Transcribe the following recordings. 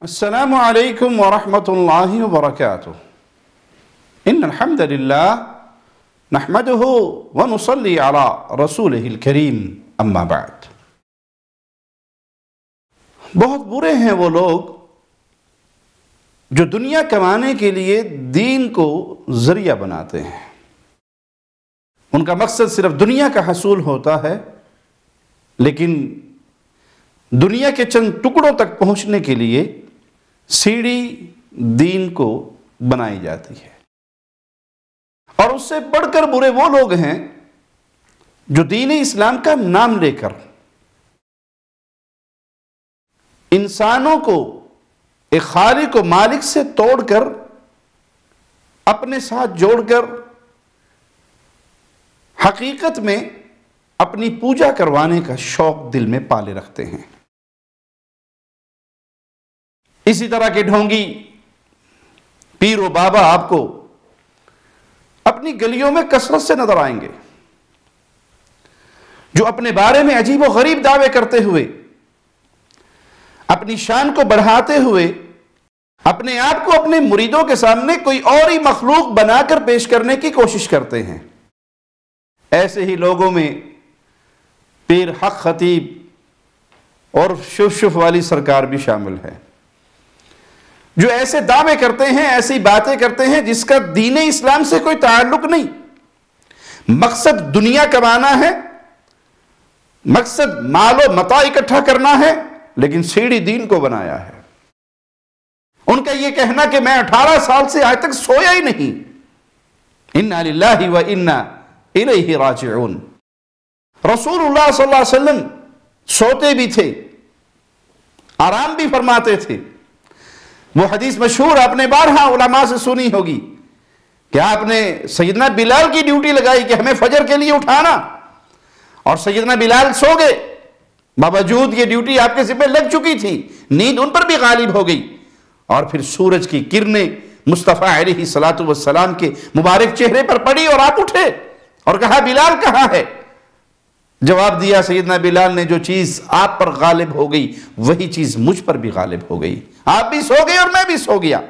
السلام علیکم ورحمۃ اللہ وبرکاتہ ان الحمد للہ نحمده ونصلی علی رسولہ الکریم اما بعد۔ بہت برے ہیں وہ لوگ جو دنیا کمانے کے لیے دین کو ذریعہ بناتے ہیں۔ ان کا مقصد صرف دنیا کا حصول ہوتا ہے، لیکن دنیا کے چند ٹکڑوں تک پہنچنے کے لیے سیڑھی دین کو بنائی جاتی ہے۔ اور اس سے بڑھ کر برے وہ لوگ ہیں جو دین اسلام کا نام لے کر انسانوں کو ایک خالق و مالک سے توڑ کر اپنے ساتھ جوڑ کر حقیقت میں اپنی پوجا کروانے کا شوق دل میں پالے رکھتے ہیں۔ اسی طرح کے ڈھونگی پیر و بابا آپ کو اپنی گلیوں میں کثرت سے نظر آئیں گے، جو اپنے بارے میں عجیب و غریب دعوے کرتے ہوئے، اپنی شان کو بڑھاتے ہوئے، اپنے آپ کو اپنے مریدوں کے سامنے کوئی اور ہی مخلوق بنا کر پیش کرنے کی کوشش کرتے ہیں۔ ایسے ہی لوگوں میں پیر حق خطیب اور شف والی سرکار بھی شامل ہے، جو ایسے دعوے کرتے ہیں، ایسی باتیں کرتے ہیں جس کا دین اسلام سے کوئی تعلق نہیں۔ مقصد دنیا کمانا ہے، مقصد مال و متاع اکٹھا کرنا ہے، لیکن سیڑھی دین کو بنایا ہے۔ ان کا یہ کہنا کہ میں 18 سال سے آج تک سویا ہی نہیں، انا للہ و انا الیہ راجعون۔ رسول اللہ صلی اللہ علیہ وسلم سوتے بھی تھے، آرام بھی فرماتے تھے۔ وہ حدیث مشہور آپ نے بارہا علماء سے سنی ہوگی کہ آپ نے سیدنا بلال کی ڈیوٹی لگائی کہ ہمیں فجر کے لیے اٹھانا، اور سیدنا بلال سو گئے، باوجود یہ ڈیوٹی آپ کے ذمہ لگ چکی تھی، نیند ان پر بھی غالب ہو گئی، اور پھر سورج کی کرنیں مصطفیٰ علیہ السلام کے مبارک چہرے پر پڑی اور آپ اٹھے اور کہا بلال کہاں ہے؟ جواب دیا سیدنا بلال نے، جو چیز آپ پر غالب ہو گئی وہی چیز مجھ پر بھی غالب ہو گئی، آپ بھی سو گئے اور میں بھی سو گیا۔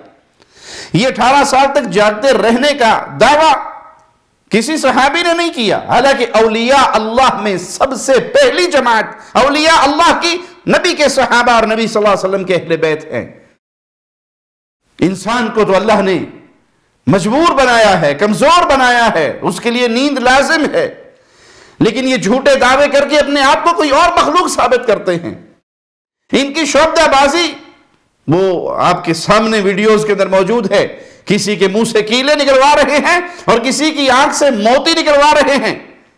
یہ 18 سال تک جاگتے رہنے کا دعویٰ کسی صحابی نے نہیں کیا، حالانکہ اولیاء اللہ میں سب سے پہلی جماعت اولیاء اللہ کی نبی کے صحابہ اور نبی صلی اللہ علیہ وسلم کے اہل بیت ہیں۔ انسان کو تو اللہ نے مجبور بنایا ہے، کمزور بنایا ہے، اس کے لیے نیند لازم ہے، لیکن یہ جھوٹے دعوے کر کے اپنے آپ کو کوئی اور مخلوق ثابت کرتے ہیں۔ ان کی شعبدہ بازی وہ آپ کے سامنے ویڈیوز کے اندر موجود ہے، کسی کے منہ سے کیلے نکلوا رہے ہیں اور کسی کی آنکھ سے موتی نکلوا رہے ہیں،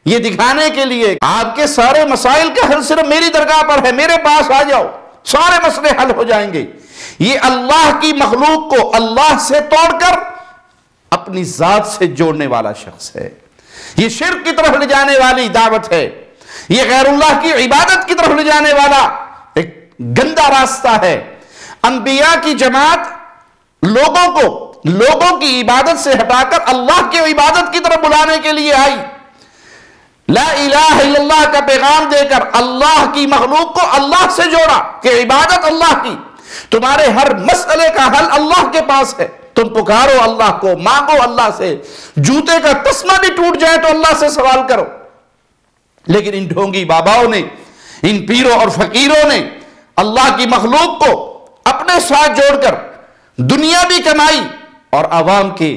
یہ دکھانے کے لیے آپ کے سارے مسائل کا حل صرف میری درگاہ پر ہے، میرے پاس آ جاؤ، سارے مسئلے حل ہو جائیں گے۔ یہ اللہ کی مخلوق کو اللہ سے توڑ کر اپنی ذات سے جوڑنے والا شخص ہے، یہ شرک کی طرف لے جانے والی دعوت ہے، یہ غیر اللہ کی عبادت کی طرف لے جانے والا ایک گندا راستہ ہے۔ انبیاء کی جماعت لوگوں کی عبادت سے ہٹا کر اللہ کی عبادت کی طرف بلانے کے لیے آئی، لا الہ الا اللہ کا پیغام دے کر اللہ کی مخلوق کو اللہ سے جوڑا کہ عبادت اللہ کی، تمہارے ہر مسئلے کا حل اللہ کے پاس ہے، تم پکارو اللہ کو، مانگو اللہ سے، جوتے کا تسمہ بھی ٹوٹ جائے تو اللہ سے سوال کرو۔ لیکن ان ڈھونگی باباؤں نے، ان پیروں اور فقیروں نے اللہ کی مخلوق کو اپنے ساتھ جوڑ کر دنیا بھی کمائی اور عوام کے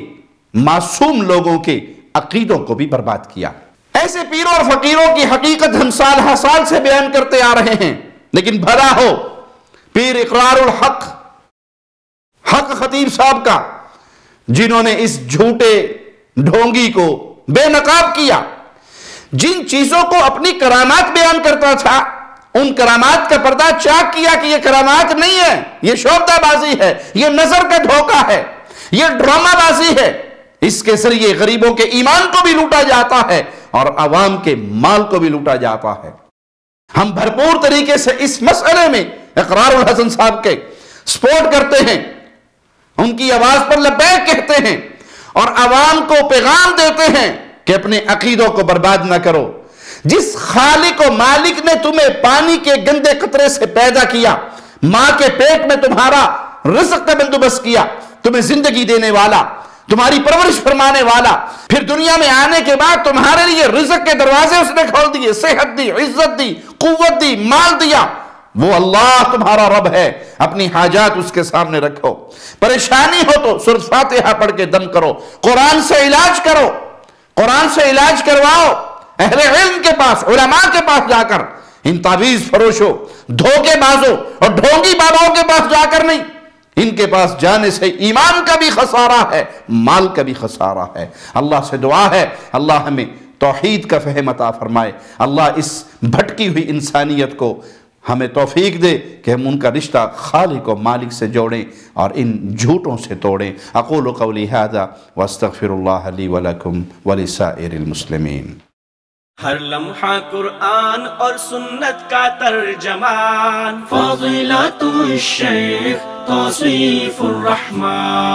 معصوم لوگوں کے عقیدوں کو بھی برباد کیا۔ ایسے پیروں اور فقیروں کی حقیقت ہم سال ہر سال سے بیان کرتے آ رہے ہیں، لیکن بھلا ہو پیر اقرار الحق حق خطیب صاحب کا، جنہوں نے اس جھوٹے ڈھونگی کو بے نقاب کیا، جن چیزوں کو اپنی کرامات بیان کرتا تھا ان کرامات کا پردہ چاک کیا کہ یہ کرامات نہیں ہے، یہ شعبدہ بازی ہے، یہ نظر کا دھوکہ ہے، یہ ڈرامہ بازی ہے۔ اس کے ذریعے غریبوں کے ایمان کو بھی لوٹا جاتا ہے اور عوام کے مال کو بھی لوٹا جاتا ہے۔ ہم بھرپور طریقے سے اس مسئلے میں اقرار الحسن صاحب کے سپورٹ کرتے ہیں، ان کی آواز پر لبیک کہتے ہیں اور عوام کو پیغام دیتے ہیں کہ اپنے عقیدوں کو برباد نہ کرو۔ جس خالق و مالک نے تمہیں پانی کے گندے قطرے سے پیدا کیا، ماں کے پیٹ میں تمہارا رزق کا بندوبست کیا، تمہیں زندگی دینے والا، تمہاری پرورش فرمانے والا، پھر دنیا میں آنے کے بعد تمہارے لیے رزق کے دروازے اس نے کھول دیے، صحت دی، عزت دی، قوت دی، مال دیا، وہ اللہ تمہارا رب ہے۔ اپنی حاجات اس کے سامنے رکھو، پریشانی ہو تو سورۃ فاتحہ پڑھ کے دم کرو، قرآن سے علاج کرو، قرآن سے علاج کرواؤ، اہل علم کے پاس، علماء کے پاس جا کر، ان تعویذ فروشوں، دھوکے بازوں اور ڈھونگی باباؤں کے پاس جا کر نہیں، ان کے پاس جانے سے ایمان کا بھی خسارہ ہے، مال کا بھی خسارہ ہے۔ اللہ سے دعا ہے اللہ ہمیں توحید کا فہم عطا فرمائے، اللہ اس بھٹکی ہوئی انسانیت کو ہمیں توفیق دے کہ ہم ان کا رشتہ خالق و مالک سے جوڑیں اور ان جھوٹوں سے توڑیں۔ اقول قولی ھذا واستغفر اللہ لی ولکم ولسائر المسلمین۔ ہر لمحہ قرآن اور سنت کا ترجمان، فضیلت الشیخ توصیف الرحمان۔